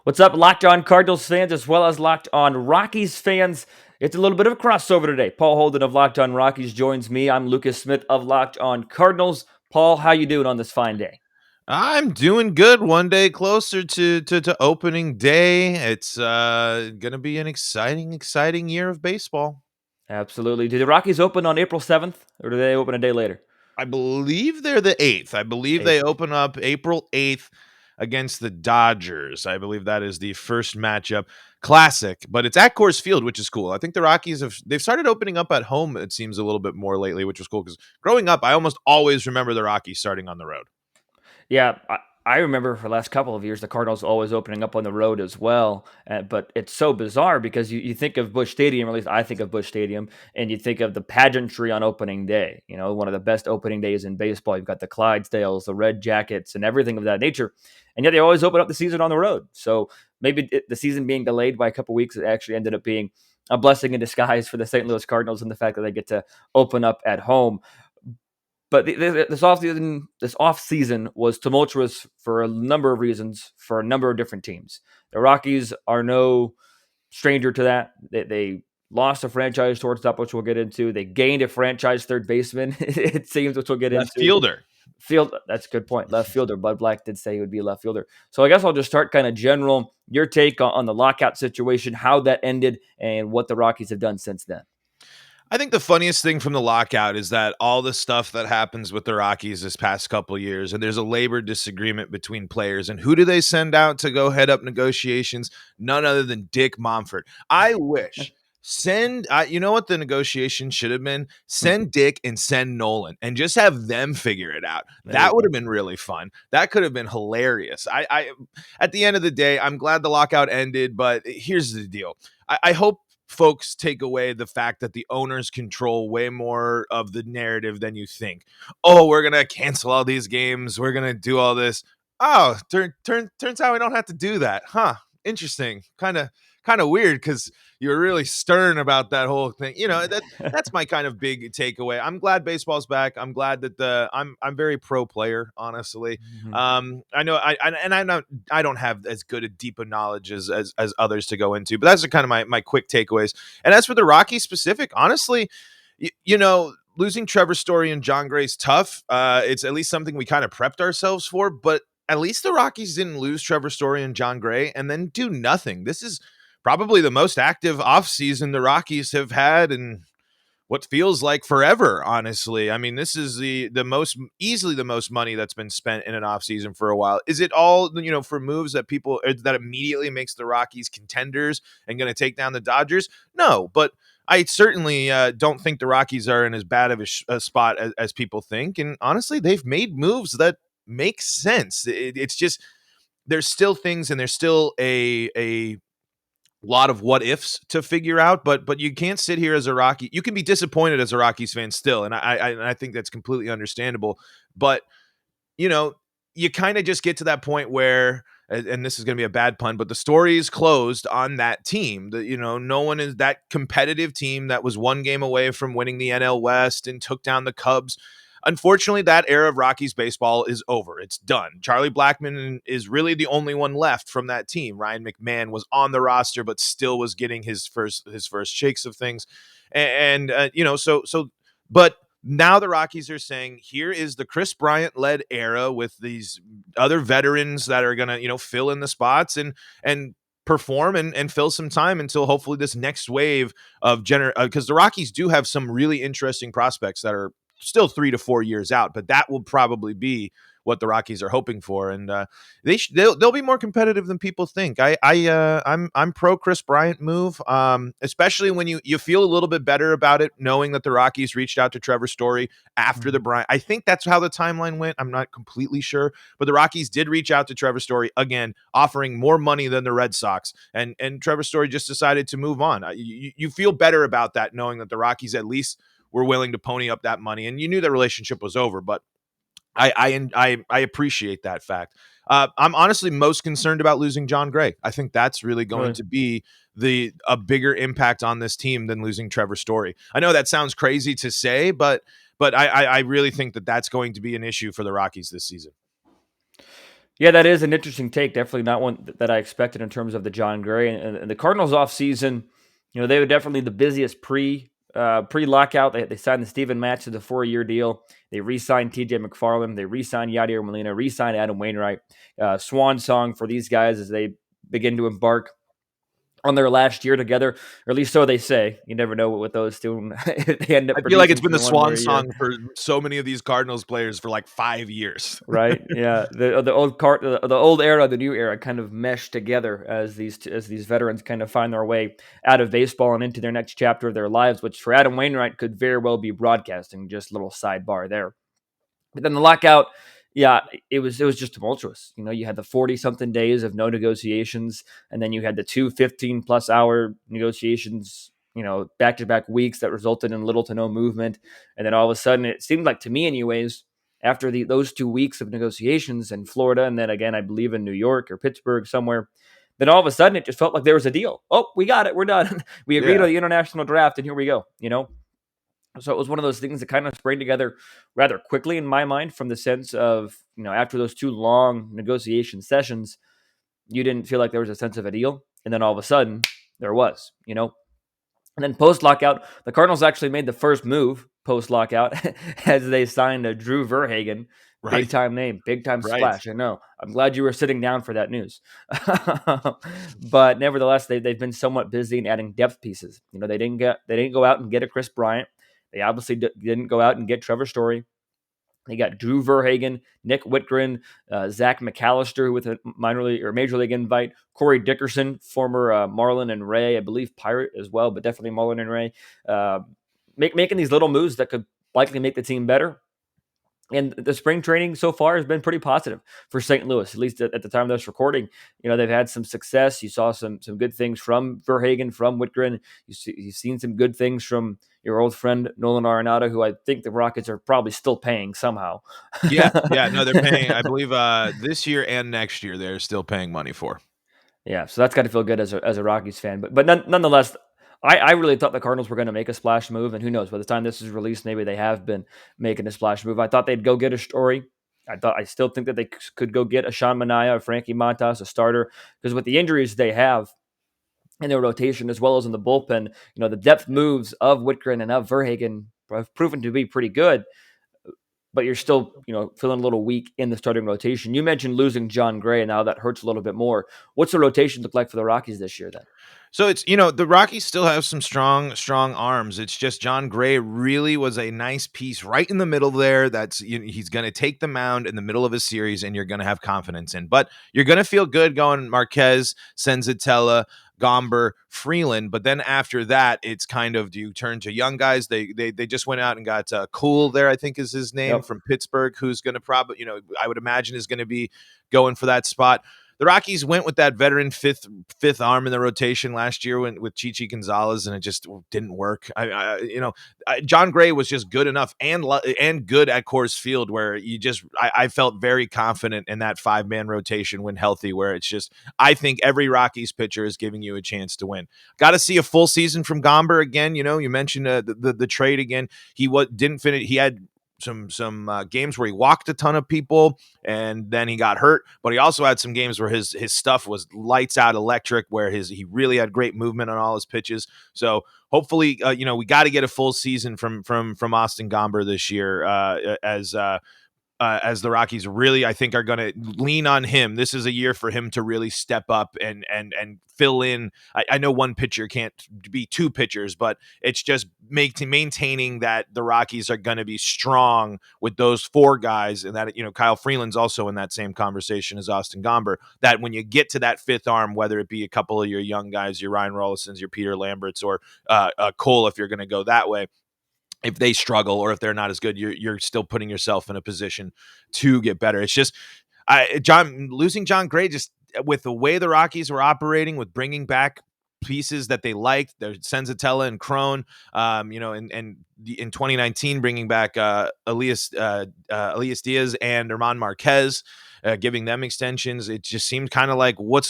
What's up, Locked On Cardinals fans, as well as Locked On Rockies fans? It's a little bit of a crossover today. Paul Holden of Locked On Rockies joins me. I'm Lucas Smith of Locked On Cardinals. Paul, how you doing on this fine day? I'm doing good. One day closer to opening day. It's gonna be an exciting year of baseball. Absolutely. Do the Rockies open on April 7th, or do they open a day later? I believe they're the 8th. I believe they 8th. open up April 8th against the Dodgers. I believe that is the first matchup. Classic, but it's at Coors Field, which is cool. I think the Rockies they've started opening up at home, it seems a little bit more lately, which was cool because growing up, I almost always remember the Rockies starting on the road. Yeah, I remember for the last couple of years, the Cardinals always opening up on the road as well. But it's so bizarre because you think of Busch Stadium, or at least I think of Busch Stadium, and you think of the pageantry on opening day. You know, one of the best opening days in baseball. You've got the Clydesdales, the Red Jackets, and everything of that nature. And yet they always open up the season on the road. So maybe the season being delayed by a couple weeks, it actually ended up being a blessing in disguise for the St. Louis Cardinals and the fact that they get to open up at home. But this off season was tumultuous for a number of reasons for a number of different teams. The Rockies are no stranger to that. They lost a franchise shortstop, which we'll get into. They gained a franchise third baseman, it seems, which we'll get Left into. fielder. That's a good point. Left fielder. Bud Black did say he would be a left fielder. So I guess I'll just start kind of general. Your take on the lockout situation, how that ended, and what the Rockies have done since then. I think the funniest thing from the lockout is that all the stuff that happens with the Rockies this past couple of years, and there's a labor disagreement between players. And who do they send out to go head up negotiations? None other than Dick Momford. I wish. You know what the negotiation should have been? Send Dick and send Nolan and just have them figure it out. There you That would go. have been really fun. That could have been hilarious. At the end of the day, I'm glad the lockout ended, but here's the deal. I hope folks take away the fact that the owners control way more of the narrative than you think. Oh, we're gonna cancel all these games. We're gonna do all this. Oh, turns out we don't have to do that, huh? Interesting. Kind of weird because you're really stern about that whole thing. That's my kind of big takeaway. I'm glad baseball's back. I'm glad that I'm very pro player, honestly. Mhm. I know I don't have as good a deep a knowledge as others to go into, but that's kind of my quick takeaways. And as for the Rockies specific, honestly, losing Trevor Story and Jon Gray's tough. It's at least something we kind of prepped ourselves for, but at least the Rockies didn't lose Trevor Story and Jon Gray and then do nothing. This is probably the most active offseason the Rockies have had in what feels like forever, honestly. I mean, this is the most easily the most money that's been spent in an offseason for a while. Is it all, for moves that people that immediately makes the Rockies contenders and going to take down the Dodgers? No, but I certainly don't think the Rockies are in as bad of a spot as people think. And honestly, they've made moves that make sense. It's just there's still things and there's still a lot of what ifs to figure out, but you can't sit here as a Rocky. You can be disappointed as a Rockies fan still, and I think that's completely understandable. But you know, you kind of just get to that point where, and this is going to be a bad pun, but the story is closed on that team. No one is that competitive team that was one game away from winning the NL West and took down the Cubs. Unfortunately, that era of Rockies baseball is over. It's done. Charlie Blackmon is really the only one left from that team. Ryan McMahon was on the roster, but still was getting his first shakes of things. But now the Rockies are saying, here is the Chris Bryant led era with these other veterans that are going to, fill in the spots and perform and fill some time until hopefully this next wave of because the Rockies do have some really interesting prospects that are still 3 to 4 years out, but that will probably be what the Rockies are hoping for, and they'll be more competitive than people think. I'm pro Chris Bryant move, especially when you feel a little bit better about it, knowing that the Rockies reached out to Trevor Story after the Bryant. I think that's how the timeline went. I'm not completely sure, but the Rockies did reach out to Trevor Story again, offering more money than the Red Sox, and Trevor Story just decided to move on. You feel better about that, knowing that the Rockies at least were willing to pony up that money, and you knew the relationship was over, but I appreciate that fact. I'm honestly most concerned about losing Jon Gray. I think that's really going to be a bigger impact on this team than losing Trevor Story. I know that sounds crazy to say, but I really think that that's going to be an issue for the Rockies this season. Yeah, that is an interesting take. Definitely not one that I expected in terms of the Jon Gray and the Cardinals offseason. They were definitely the busiest pre lockout. They signed the Steven Matz to the 4-year deal. They re-signed TJ McFarland. They re-signed Yadier Molina. Re-signed Adam Wainwright. Swan song for these guys as they begin to embark on their last year together, or at least so they say. You never know what those two if they end up I feel like it's producing been the for one more swan year. song for so many of these Cardinals players for like 5 years. Right. Yeah. The old era, the new era, kind of mesh together as these veterans kind of find their way out of baseball and into their next chapter of their lives, which for Adam Wainwright could very well be broadcasting. Just a little sidebar there. But then the lockout, yeah, it was just tumultuous. You had the 40 something days of no negotiations, and then you had the 2 15+ hour negotiations. Back to back weeks that resulted in little to no movement, and then all of a sudden, it seemed like to me, anyways, after those 2 weeks of negotiations in Florida, and then again, I believe in New York or Pittsburgh somewhere. Then all of a sudden, it just felt like there was a deal. Oh, we got it. We're done. We agreed Yeah. on the international draft, and here we go. So it was one of those things that kind of sprang together rather quickly in my mind, from the sense of, after those 2 long negotiation sessions, you didn't feel like there was a sense of a deal. And then all of a sudden there was. And then post lockout, the Cardinals actually made the first move post lockout as they signed a Drew Verhagen. Big Right. time name, big time Right. splash. I know. I'm glad you were sitting down for that news. But nevertheless, they've been somewhat busy in adding depth pieces. They didn't go out and get a Chris Bryant. They obviously didn't go out and get Trevor Story. They got Drew Verhagen, Nick Whitgren, Zach McAllister with a minor league or major league invite, Corey Dickerson, former Marlin and Ray, I believe Pirate as well, but definitely Marlin and Ray, making these little moves that could likely make the team better. And the spring training so far has been pretty positive for St. Louis, at least at the time of this recording. They've had some success. You saw some good things from Verhagen, from Whitgren. You've seen some good things from your old friend Nolan Arenado, who I think the Rockets are probably still paying somehow. Yeah. Yeah. No, they're paying, I believe, this year and next year, they're still paying money for. Yeah, so that's got to feel good as a Rockies fan. But nonetheless, I really thought the Cardinals were going to make a splash move, and who knows? By the time this is released, maybe they have been making a splash move. I thought they'd go get a Story. I still think that they could go get a Sean Manaea, a Frankie Montas, a starter, because with the injuries they have in their rotation as well as in the bullpen, the depth moves of Whitgren and of Verhagen have proven to be pretty good. But you're still, feeling a little weak in the starting rotation. You mentioned losing Jon Gray, and now that hurts a little bit more. What's the rotation look like for the Rockies this year then? So it's, the Rockies still have some strong arms. It's just Jon Gray really was a nice piece right in the middle there. That's, he's going to take the mound in the middle of a series, and you're going to have confidence in. But you're going to feel good going Marquez, Senzatella, Gomber, Freeland. But then after that, it's kind of, do you turn to young guys? They just went out and got Cool there, I think is his name, Yep. from Pittsburgh, who's going to probably, I would imagine is going to be going for that spot. The Rockies went with that veteran fifth arm in the rotation last year with Chichi Gonzalez, and it just didn't work. Jon Gray was just good enough and good at Coors Field, where I felt very confident in that 5-man rotation when healthy. Where it's just, I think every Rockies pitcher is giving you a chance to win. Got to see a full season from Gomber again. You mentioned the trade again. He didn't finish. He had some games where he walked a ton of people and then he got hurt, but he also had some games where his stuff was lights out electric, where he really had great movement on all his pitches. So hopefully, we got to get a full season from Austin Gomber this year, as the Rockies really, I think, are going to lean on him. This is a year for him to really step up and fill in. I know one pitcher can't be 2 pitchers, but it's just maintaining that the Rockies are going to be strong with those 4 guys, and that, Kyle Freeland's also in that same conversation as Austin Gomber, that when you get to that 5th arm, whether it be a couple of your young guys, your Ryan Rollisons, your Peter Lamberts, or Cole, if you're going to go that way, if they struggle or if they're not as good, you're still putting yourself in a position to get better. It's just, losing Jon Gray, just with the way the Rockies were operating, with bringing back pieces that they liked, there's Senzatella and Crone, and in 2019 bringing back Elias Diaz and Herman Marquez, giving them extensions. It just seemed kind of like, why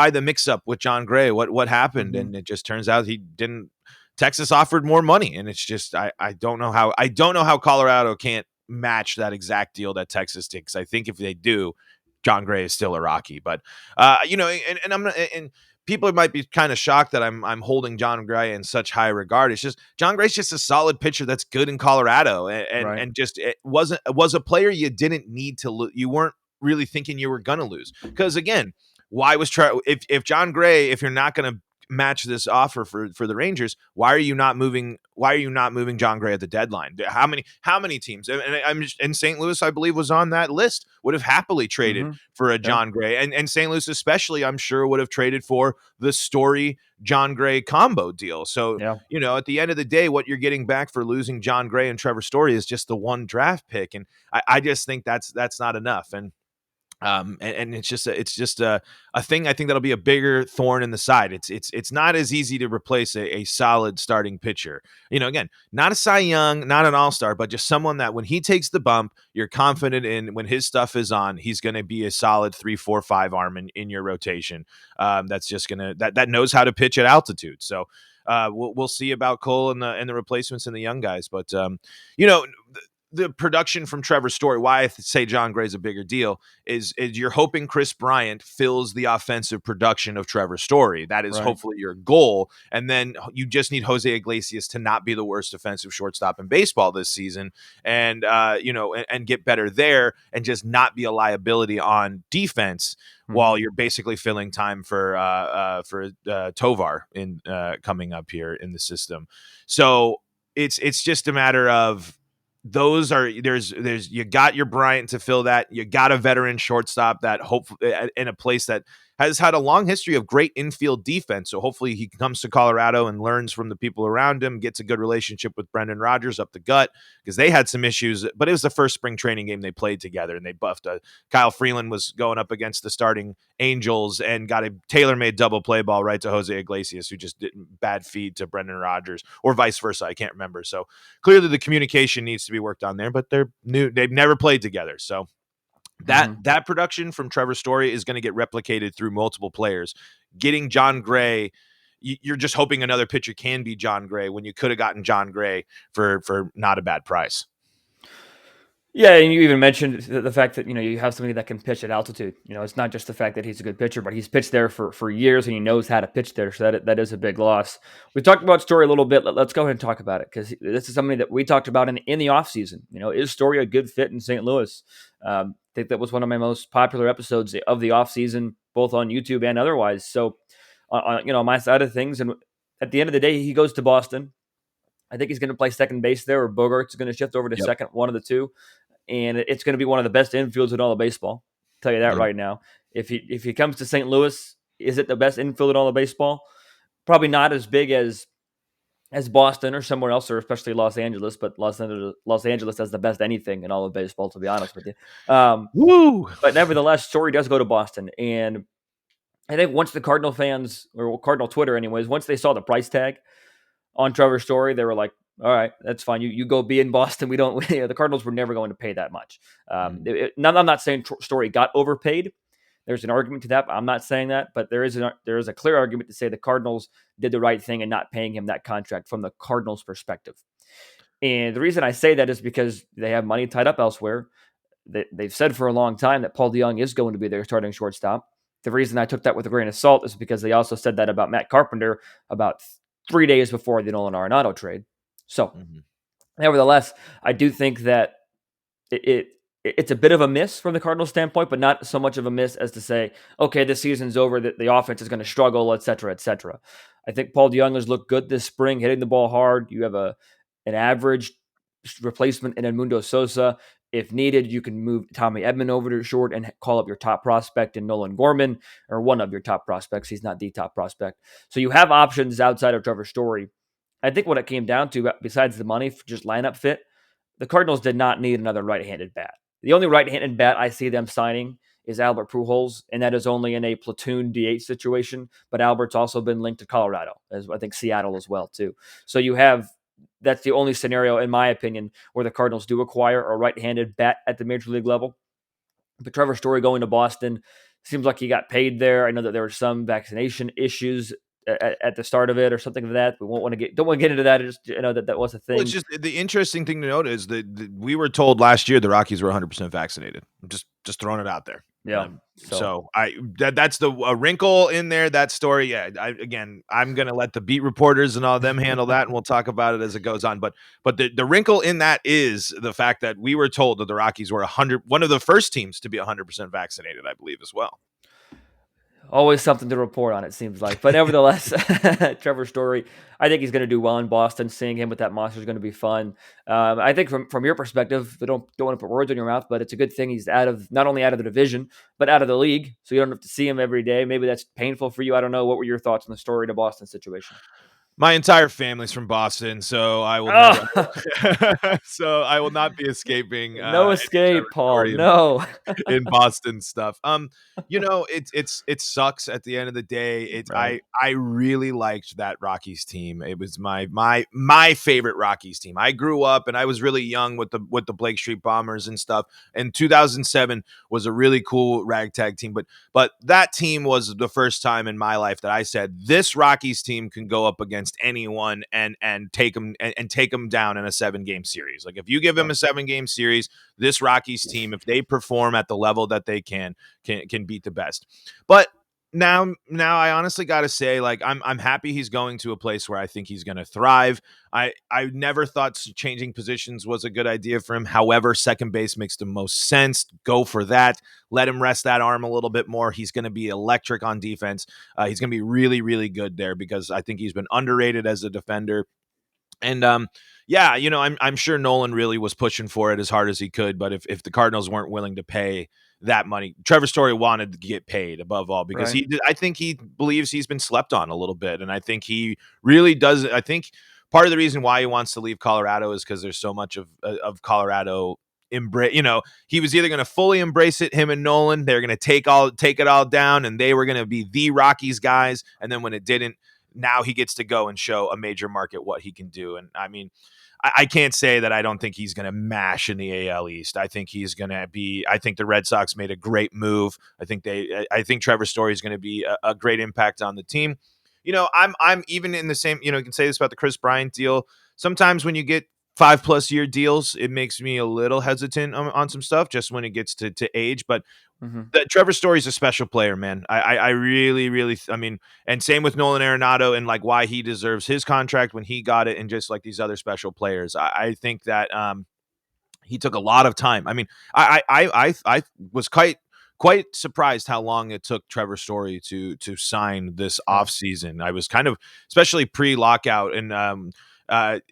the mix up with Jon Gray? What happened? Mm-hmm. And it just turns out he didn't. Texas offered more money, and it's just, I don't know how Colorado can't match that exact deal that Texas did. Because I think if they do, Jon Gray is still a Rocky. But and I'm not, and people might be kind of shocked that I'm holding Jon Gray in such high regard. It's just Jon Gray's just a solid pitcher that's good in Colorado, Right. and just it was a player you didn't need to you weren't really thinking you were gonna lose. Because again, why was if Jon Gray, if you're not gonna match this offer for the Rangers, why are you not moving Jon Gray at the deadline? How many teams, and St. Louis, I believe, was on that list, would have happily traded Mm-hmm. for a Yeah. Jon Gray, and St. Louis especially, I'm sure, would have traded for the Story Jon Gray combo deal. So Yeah. at the end of the day, what you're getting back for losing Jon Gray and Trevor Story is just the one draft pick, and I just think that's not enough. And it's just a thing. I think that'll be a bigger thorn in the side. It's not as easy to replace a solid starting pitcher. Again, not a Cy Young, not an all-star, but just someone that when he takes the bump, you're confident in when his stuff is on, he's going to be a solid 3-4-5 arm in your rotation. That's just that knows how to pitch at altitude. So we'll see about Cole and the replacements and the young guys, but you know the production from Trevor Story, why I say Jon Gray's a bigger deal, is you're hoping Chris Bryant fills the offensive production of Trevor Story. That is Right. hopefully your goal. And then you just need Jose Iglesias to not be the worst defensive shortstop in baseball this season, and get better there, and just not be a liability on defense Mm-hmm. while you're basically filling time for Tovar in coming up here in the system. So it's just a matter of there's you got your Bryant to fill that. You got a veteran shortstop that hopefully in a place that has had a long history of great infield defense. So hopefully he comes to Colorado and learns from the people around him, gets a good relationship with Brendan Rodgers up the gut, because they had some issues, but it was the first spring training game they played together and they buffed. Kyle Freeland was going up against the starting Angels and got a tailor-made double play ball right to Jose Iglesias, who just didn't bad feed to Brendan Rodgers, or vice versa. I can't remember. So clearly the communication needs to be worked on there, but they've never played together. So Mm-hmm. that production from Trevor Story is going to get replicated through multiple players. Getting Jon Gray, you're just hoping another pitcher can be Jon Gray when you could have gotten Jon Gray for not a bad price. Yeah, and you even mentioned the fact that you have somebody that can pitch at altitude. It's not just the fact that he's a good pitcher, but he's pitched there for years and he knows how to pitch there. So that is a big loss. We talked about Story a little bit. Let's go ahead and talk about it, because this is somebody that we talked about in the offseason. Is Story a good fit in St. Louis? I think that was one of my most popular episodes of the offseason, both on YouTube and otherwise. So, on my side of things, and at the end of the day, he goes to Boston. I think he's going to play second base there, or Bogart's going to shift over to Yep. second, one of the two, and it's going to be one of the best infields in all of baseball. I'll tell you that Yep. right now. If he comes to St. Louis, is it the best infield in all of baseball? Probably not as big as Boston or somewhere else, or especially Los Angeles. But Los Angeles has the best anything in all of baseball, to be honest with you. Woo! But nevertheless, Story does go to Boston, and I think once the Cardinal fans, or Cardinal Twitter, anyways, once they saw the price tag on Trevor Story, they were like, all right, that's fine. You go be in Boston. We don't. The Cardinals were never going to pay that much. Mhm. I'm not saying Story got overpaid. There's an argument to that. I'm not saying that, but there is a clear argument to say the Cardinals did the right thing in not paying him that contract from the Cardinals' perspective. And the reason I say that is because they have money tied up elsewhere. They've said for a long time that Paul DeJong is going to be their starting shortstop. The reason I took that with a grain of salt is because they also said that about Matt Carpenter about 3 days before the Nolan Arenado trade. So, Mhm. nevertheless, I do think that it's a bit of a miss from the Cardinals standpoint, but not so much of a miss as to say, okay, this season's over, that the offense is going to struggle, et cetera, et cetera. I think Paul DeJong has looked good this spring, hitting the ball hard. You have an average replacement in Edmundo Sosa. If needed, you can move Tommy Edman over to short and call up your top prospect in Nolan Gorman, or one of your top prospects. He's not the top prospect. So you have options outside of Trevor Story. I think what it came down to, besides the money for just lineup fit, the Cardinals did not need another right-handed bat. The only right-handed bat I see them signing is Albert Pujols, and that is only in a platoon DH situation. But Albert's also been linked to Colorado, as I think Seattle as well too. So that's the only scenario, in my opinion, where the Cardinals do acquire a right-handed bat at the major league level. But Trevor Story going to Boston seems like he got paid there. I know that there were some vaccination issues at the start of it or something like that. We don't want to get into that. Just that was a Well, it's thing. just the interesting thing to note is that we were told last year the Rockies were 100% vaccinated. I'm just throwing it out there. Yeah. So that's the wrinkle in there. That story, yeah. I'm gonna let the beat reporters and all of them handle that, and we'll talk about it as it goes on. But the wrinkle in that is the fact that we were told that the Rockies were one of the first teams to be 100% vaccinated, I believe, as well. Always something to report on, it seems like. But nevertheless, Trevor Story, I think he's going to do well in Boston. Seeing him with that monster is going to be fun. I think from your perspective, we don't want to put words in your mouth, but it's a good thing he's not only out of the division, but out of the league. So you don't have to see him every day. Maybe that's painful for you. I don't know. What were your thoughts on the Story to Boston situation? My entire family's from Boston, so I will never. Oh, So I will not be escaping no any Trevor escape, Paul. Story No. in Boston stuff. It sucks at the end of the day. Right. I really liked that Rockies team. It was my favorite Rockies team. I grew up and I was really young with the Blake Street Bombers and stuff. And 2007 was a really cool ragtag team, but that team was the first time in my life that I said this Rockies team can go up against anyone and take them down in a 7-game series. Like if you give them a 7-game series, this Rockies team, if they perform at the level that they can beat the best. But now I honestly got to say, like, I'm happy he's going to a place where I think he's going to thrive. I never thought changing positions was a good idea for him. However, second base makes the most sense. Go for that. Let him rest that arm a little bit more. He's going to be electric on defense. He's going to be really, really good there because I think he's been underrated as a defender. And I'm sure Nolan really was pushing for it as hard as he could. But if the Cardinals weren't willing to pay that money, Trevor Story wanted to get paid above all because Right. I think he believes he's been slept on a little bit, and I think he really does. I think part of the reason why he wants to leave Colorado is because there's so much of Colorado embrace. He was either going to fully embrace it, him and Nolan. They're going to take it all down, and they were going to be the Rockies guys. And then when it didn't, now he gets to go and show a major market what he can do. And I mean, I can't say that I don't think he's going to mash in the AL East. I think he's going to be. I think the Red Sox made a great move. I think Trevor Story is going to be a great impact on the team. I'm even in the same. You can say this about the Chris Bryant deal. Sometimes when you get 5+ year deals, it makes me a little hesitant on some stuff just when it gets to age. But Mm-hmm. Trevor Story's a special player, man. I really, really, I mean, and same with Nolan Arenado and like why he deserves his contract when he got it, and just like these other special players. I think that he took a lot of time. I mean, I was quite surprised how long it took Trevor Story to sign this Right. offseason. I was kind of, especially pre-lockout and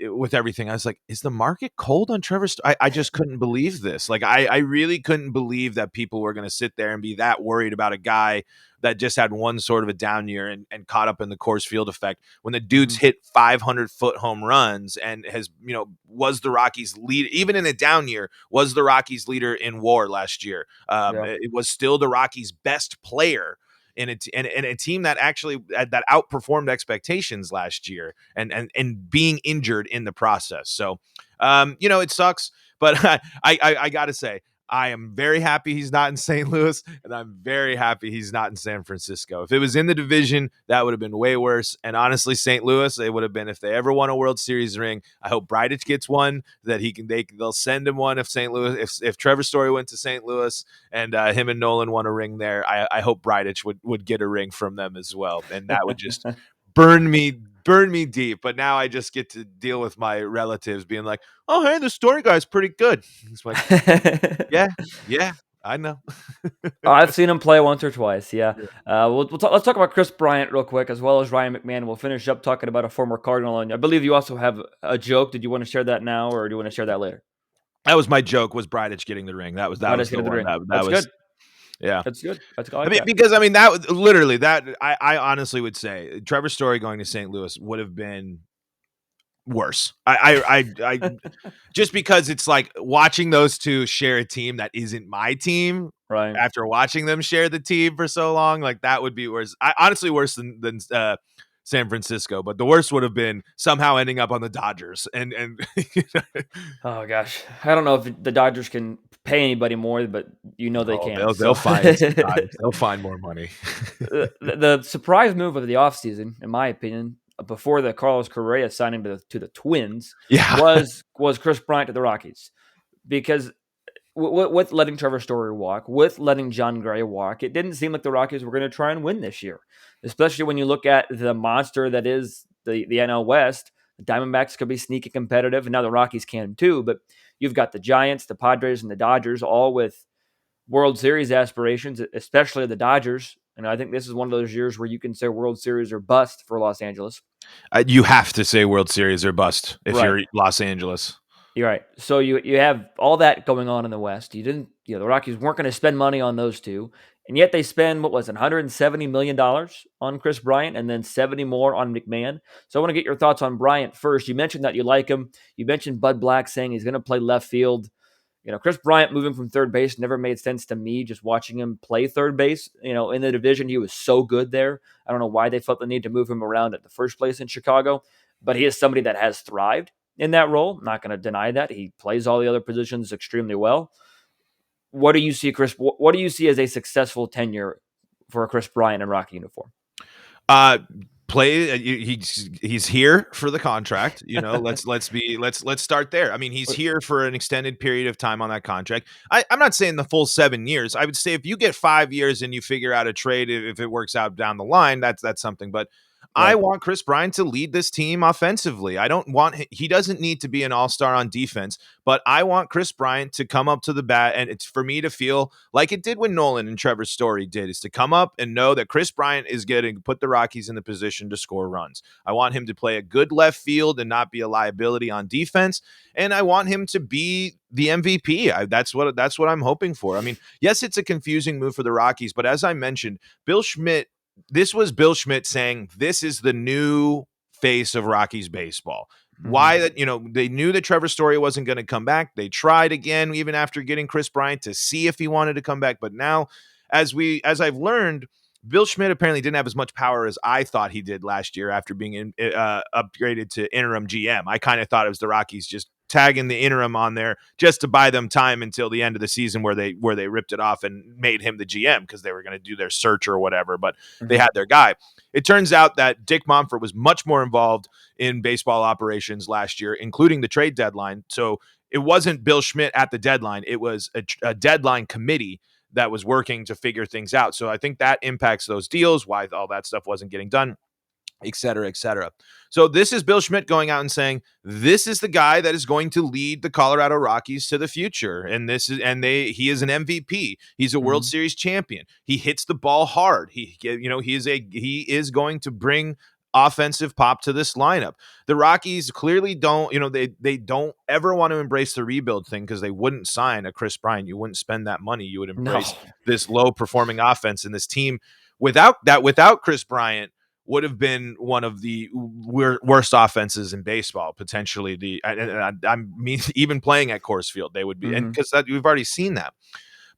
with everything, I was like, is the market cold on Trevor I just couldn't believe this. Like I really couldn't believe that people were going to sit there and be that worried about a guy that just had one sort of a down year and caught up in the Coors Field effect when the dude's Mm-hmm. hit 500-foot home runs and has, was the Rockies lead, even in a down year, was the Rockies leader in WAR last year. Yeah. It was still the Rockies best player in a team that actually that outperformed expectations last year and being injured in the process. So, it sucks, but I got to say, I am very happy he's not in St. Louis, and I'm very happy he's not in San Francisco. If it was in the division, that would have been way worse. And honestly, St. Louis, it would have been if they ever won a World Series ring. I hope Bridich gets one that they'll send him one if St. Louis if Trevor Story went to St. Louis and him and Nolan won a ring there. I hope Bridich would get a ring from them as well, and that would just burn me deep. But now I just get to deal with my relatives being like, "Oh, hey, the Story guy's pretty good." It's like, yeah, yeah, I know. Oh, I've seen him play once or twice. Yeah. Let's talk about Chris Bryant real quick, as well as Ryan McMahon. We'll finish up talking about a former Cardinal, and I believe you also have a joke. Did you want to share that now, or do you want to share that later? That was my joke. Was Bridich getting the ring? That Right, was let's get the to the one. ring. That That's was good. yeah. That's good. I I like mean, that. because I mean that was literally that. I honestly would say Trevor Story going to St. Louis would have been worse. I just because it's like watching those two share a team that isn't my team. Right. After watching them share the team for so long, like that would be worse. Honestly worse than San Francisco. But the worst would have been somehow ending up on the Dodgers and Oh gosh, I don't know if the Dodgers can pay anybody more, but they Oh, can't. they'll So find sometimes. They'll find more money. the surprise move of the offseason, in my opinion, before the Carlos Correa signing to the Twins, Yeah. was Chris Bryant to the Rockies, because with letting Trevor Story walk, with letting Jon Gray walk, it didn't seem like the Rockies were going to try and win this year, especially when you look at the monster that is the NL West. The Diamondbacks could be sneaky competitive, and now the Rockies can too. But you've got the Giants, the Padres, and the Dodgers, all with World Series aspirations, especially the Dodgers. And I think this is one of those years where you can say World Series or bust for Los Angeles. You have to say World Series or bust if Right. you're Los Angeles. You're right. So you have all that going on in the West. The Rockies weren't going to spend money on those two, and yet they spend what was it, $170 million on Chris Bryant, and then 70 more on McMahon. So I want to get your thoughts on Bryant first. You mentioned that you like him. You mentioned Bud Black saying he's going to play left field. Chris Bryant moving from third base never made sense to me, just watching him play third base. In the division, he was so good there. I don't know why they felt the need to move him around at the first place in Chicago, but he is somebody that has thrived in that role. I'm not going to deny that. He plays all the other positions extremely well. What do you see, Chris? What do you see as a successful tenure for a Chris Bryant in Rocky uniform? Uh, he's here for the contract. Let's start there. I mean, he's here for an extended period of time on that contract. I'm not saying the full 7 years. I would say if you get 5 years and you figure out a trade, if it works out down the line, that's something. But I Right. want Chris Bryant to lead this team offensively. He doesn't need to be an all-star on defense, but I want Chris Bryant to come up to the bat, and it's for me to feel like it did when Nolan and Trevor Story did, is to come up and know that Chris Bryant is getting put the Rockies in the position to score runs. I want him to play a good left field and not be a liability on defense, and I want him to be the MVP. That's what I'm hoping for. I mean, yes, it's a confusing move for the Rockies, but as I mentioned, this was Bill Schmidt saying this is the new face of Rockies baseball. Why that, they knew that Trevor Story wasn't going to come back. They tried again, even after getting Chris Bryant, to see if he wanted to come back. But now, as I've learned, Bill Schmidt apparently didn't have as much power as I thought he did last year after being upgraded to interim GM. I kind of thought it was the Rockies just tagging the interim on there just to buy them time until the end of the season where they ripped it off and made him the GM because they were going to do their search or whatever, but they had their guy. It turns out that Dick Monfort was much more involved in baseball operations last year, including the trade deadline. So it wasn't Bill Schmidt at the deadline. It was a deadline committee that was working to figure things out. So I think that impacts those deals, why all that stuff wasn't getting done, et cetera, et cetera. So this is Bill Schmidt going out and saying, this is the guy that is going to lead the Colorado Rockies to the future. And he is an MVP. He's a World Series champion. He hits the ball hard. He is going to bring offensive pop to this lineup. The Rockies clearly don't, they don't ever want to embrace the rebuild thing because they wouldn't sign a Chris Bryant. You wouldn't spend that money. You would embrace this low performing offense, and this team without Chris Bryant would have been one of the worst offenses in baseball, potentially. Even playing at Coors Field, they would be, and because we've already seen that.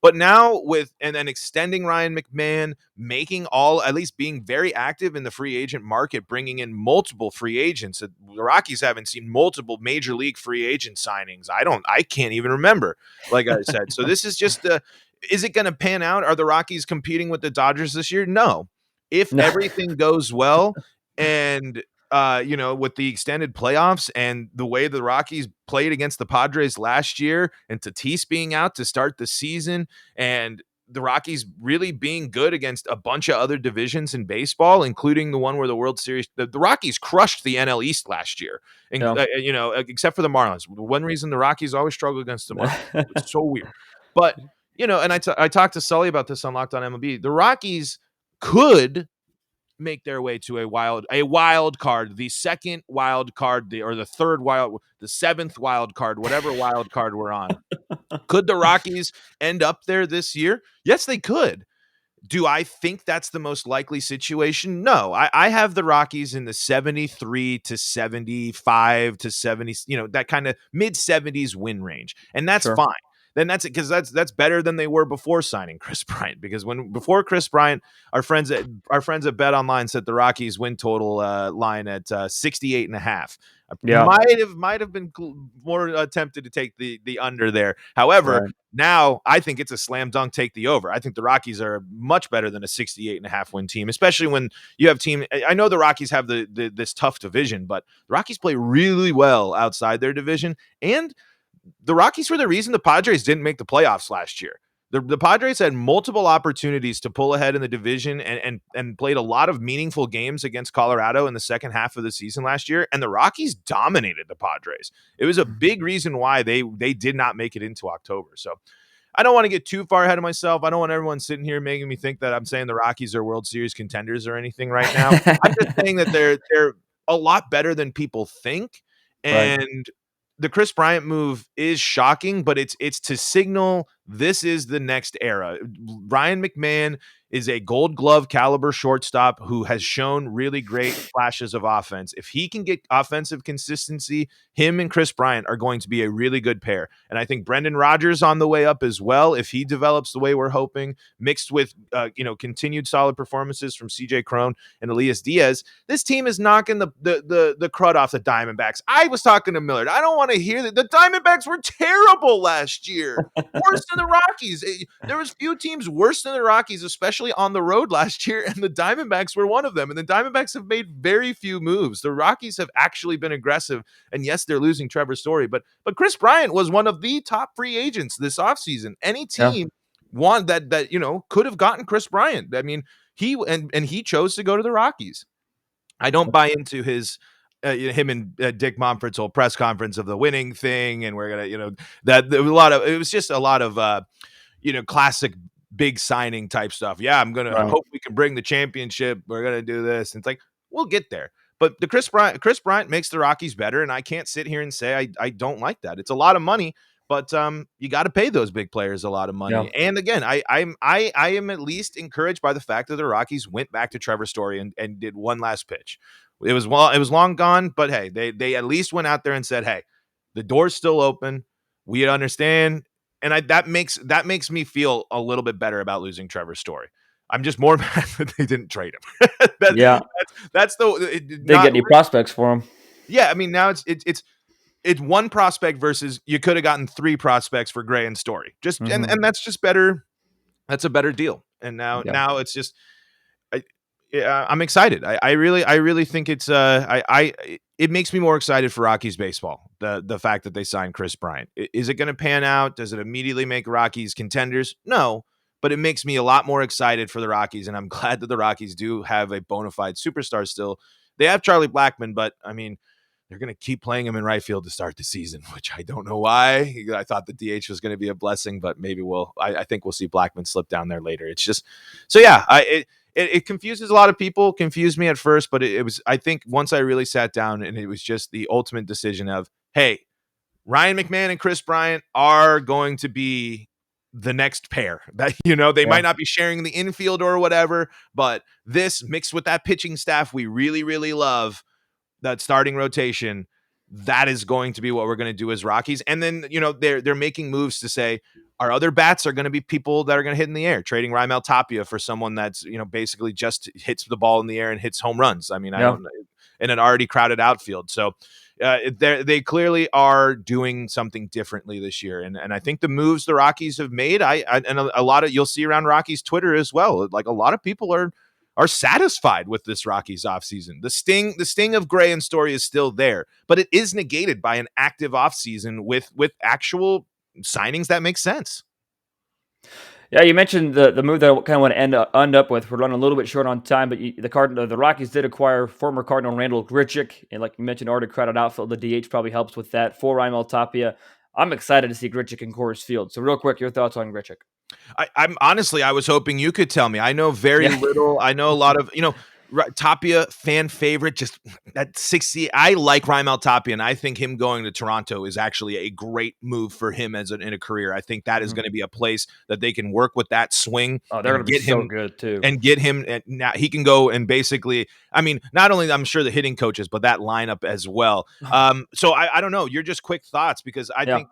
But now and then extending Ryan McMahon, at least being very active in the free agent market, bringing in multiple free agents. The Rockies haven't seen multiple major league free agent signings. I can't even remember, like I said. So this is just is it going to pan out? Are the Rockies competing with the Dodgers this year? No. If everything goes well and with the extended playoffs and the way the Rockies played against the Padres last year, and Tatis being out to start the season, and the Rockies really being good against a bunch of other divisions in baseball, including the one where the World Series, the Rockies crushed the NL East last year, and except for the Marlins. One reason the Rockies always struggle against the Marlins. It's so weird. But and I talked to Sully about this on Locked On MLB. The Rockies could make their way to a wild card, the second wild card, the third the seventh wild card, whatever wild card we're on. Could the Rockies end up there this year? Yes, they could. Do I think that's the most likely situation? No. I have the Rockies in the 73 to 75 to 70, that kind of mid 70s win range. And that's fine. Then that's it, because that's better than they were before signing Chris Bryant. Because before Chris Bryant, our friends at BetOnline set the Rockies win total line at 68.5. I Yeah. might have been more tempted to take the under there. However, Right. now I think it's a slam dunk. Take the over. I think the Rockies are much better than a 68.5 win team, especially when you have team. I know the Rockies have this tough division, but the Rockies play really well outside their division, and the Rockies were the reason the Padres didn't make the playoffs last year. The Padres had multiple opportunities to pull ahead in the division and played a lot of meaningful games against Colorado in the second half of the season last year, and the Rockies dominated the Padres. It was a big reason why they did not make it into October. So I don't want to get too far ahead of myself. I don't want everyone sitting here making me think that I'm saying the Rockies are World Series contenders or anything right now. I'm just saying that they're a lot better than people think, Right. and the Chris Bryant move is shocking, but it's to signal this is the next era. Ryan McMahon is a Gold Glove caliber shortstop who has shown really great flashes of offense. If he can get offensive consistency, him and Chris Bryant are going to be a really good pair. And I think Brendan Rodgers on the way up as well, if he develops the way we're hoping, mixed with continued solid performances from CJ Cron and Elias Diaz, this team is knocking the crud off the Diamondbacks. I was talking to Millard. I don't want to hear that. The Diamondbacks were terrible last year. Worse than the Rockies. There was few teams worse than the Rockies, especially on the road last year, and the Diamondbacks were one of them. And the Diamondbacks have made very few moves. The Rockies have actually been aggressive, and yes, they're losing Trevor Story, but Chris Bryant was one of the top free agents this offseason. Any Yeah. team want that could have gotten Chris Bryant. I mean, he chose to go to the Rockies. I don't buy into him and Dick Monfort's whole press conference of the winning thing, and we're gonna, that there was it was just a lot of classic big signing type stuff. Yeah, I'm gonna Right. hope we can bring the championship. We're gonna do this, and it's like we'll get there. But the Chris Bryant makes the Rockies better, and I can't sit here and say I don't like that. It's a lot of money, but you got to pay those big players a lot of Yeah. money. And again, I am at least encouraged by the fact that the Rockies went back to Trevor Story and did one last pitch. It was long gone, but hey, they at least went out there and said, hey, the door's still open. We understand, and that makes me feel a little bit better about losing Trevor Story. I'm just more mad that they didn't trade him. Yeah. That's the Didn't not. get any prospects for him. Yeah, I mean now it's one prospect versus you could have gotten three prospects for Gray and Story. Just and that's just better. That's a better deal. And Yeah. now it's just I, yeah, I'm excited. I really think it's it makes me more excited for Rockies baseball. The fact that they signed Chris Bryant. Is it going to pan out? Does it immediately make Rockies contenders? No, but it makes me a lot more excited for the Rockies, and I'm glad that the Rockies do have a bona fide superstar still. They have Charlie Blackmon, but I mean, they're going to keep playing him in right field to start the season, which I don't know why. I thought the DH was going to be a blessing, but maybe I think we'll see Blackmon slip down there later. It's just, so yeah, it confuses a lot of people. Confused me at first, but it was, I think once I really sat down and it was just the ultimate decision of, hey, Ryan McMahon and Chris Bryant are going to be the next pair that, they Yeah. might not be sharing the infield or whatever, but this mixed with that pitching staff we really, really love, that starting rotation, that is going to be what we're going to do as Rockies. And then, they're making moves to say our other bats are going to be people that are going to hit in the air, trading Raimel Tapia for someone that's, basically just hits the ball in the air and hits home runs. I mean, I Yeah. don't know, in an already crowded outfield. So they clearly are doing something differently this year. And I think the moves the Rockies have made, and a lot of, you'll see around Rockies Twitter as well. Like a lot of people are satisfied with this Rockies offseason. The sting of Gray and Story is still there, but it is negated by an active offseason with actual signings that make sense. Yeah, you mentioned the move that I kind of want to end up with. We're running a little bit short on time, but the Rockies did acquire former Cardinal Randall Grichuk, and like you mentioned, already crowded outfield. The DH probably helps with that. For Raimel Tapia, I'm excited to see Grichuk in Coors Field. So, real quick, your thoughts on Grichuk? I'm honestly, I was hoping you could tell me. I know very Yeah. little. I know a lot of, Tapia fan favorite, just at 60. I like Raimel Tapia, and I think him going to Toronto is actually a great move for him in a career. I think that is going to be a place that they can work with that swing Oh, they're and going to be so good too. get him. And now he can go and basically, I mean, not only I'm sure the hitting coaches, but that lineup as well. So I don't know. You're just quick thoughts, because I Yeah. think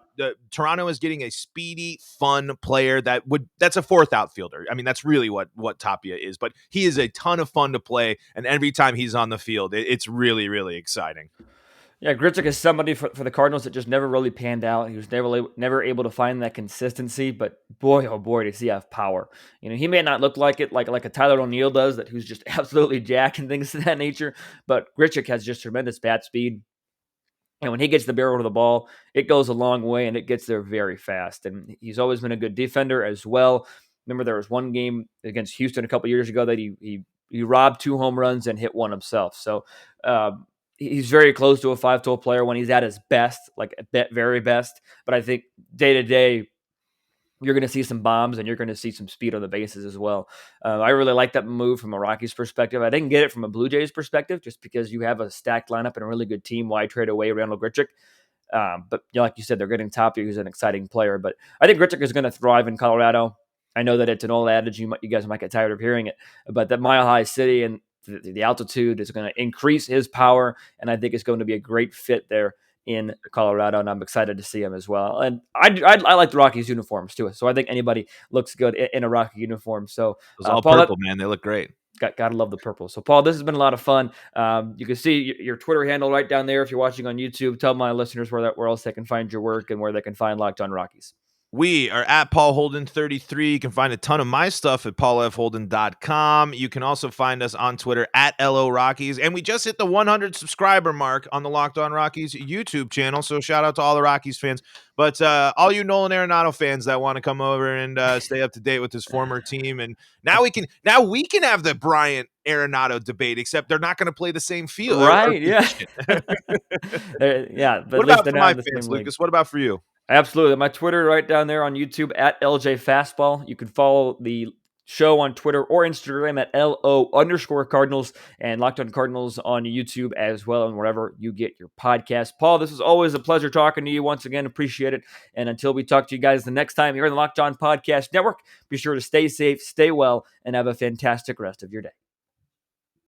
Toronto is getting a speedy, fun player that's a fourth outfielder. I mean, that's really what Tapia is, but he is a ton of fun to play. And every time he's on the field, it's really, really exciting. Yeah, Grichuk is somebody for the Cardinals that just never really panned out. He was never able to find that consistency, but boy, oh boy, does he have power. He may not look like it like a Tyler O'Neill does, that who's just absolutely jacked and things of that nature, but Grichuk has just tremendous bat speed. And when he gets the barrel to the ball, it goes a long way and it gets there very fast. And he's always been a good defender as well. Remember, there was one game against Houston a couple years ago that he robbed 2 home runs and hit one himself. So he's very close to a 5-tool player when he's at his best, like very best. But I think day to day, you're going to see some bombs and you're going to see some speed on the bases as well. I really like that move from a Rockies perspective. I didn't get it from a Blue Jays perspective just because you have a stacked lineup and a really good team. Why trade away Randall Grichuk? But like you said, they're getting Tapia, who's an exciting player. But I think Grichuk is going to thrive in Colorado. I know that it's an old adage. You guys might get tired of hearing it, but that Mile High City and the altitude is going to increase his power, and I think it's going to be a great fit there in Colorado, and I'm excited to see him as well. And I like the Rockies uniforms too, so I think anybody looks good in a Rocky uniform. So Those all Paul, purple, man, they look great. Gotta love the purple. So, Paul, this has been a lot of fun. You can see your Twitter handle right down there if you're watching on YouTube. Tell my listeners where else they can find your work and where they can find Locked On Rockies. We are at Paul Holden 33. You can find a ton of my stuff at paulfholden.com. You can also find us on Twitter at LO Rockies. And we just hit the 100 subscriber mark on the Locked On Rockies YouTube channel. So shout out to all the Rockies fans. But all you Nolan Arenado fans that want to come over and stay up to date with his former team. And now we can have the Bryant Arenado debate, except they're not going to play the same field. Right, yeah. Yeah. But what about for my fans, Lucas? What about for you? Absolutely. My Twitter right down there on YouTube at LJ Fastball. You can follow the show on Twitter or Instagram at LO_Cardinals and Locked On Cardinals on YouTube as well, and wherever you get your podcast. Paul, this is always a pleasure talking to you once again. Appreciate it. And until we talk to you guys the next time here on the Locked On Podcast Network, be sure to stay safe, stay well, and have a fantastic rest of your day.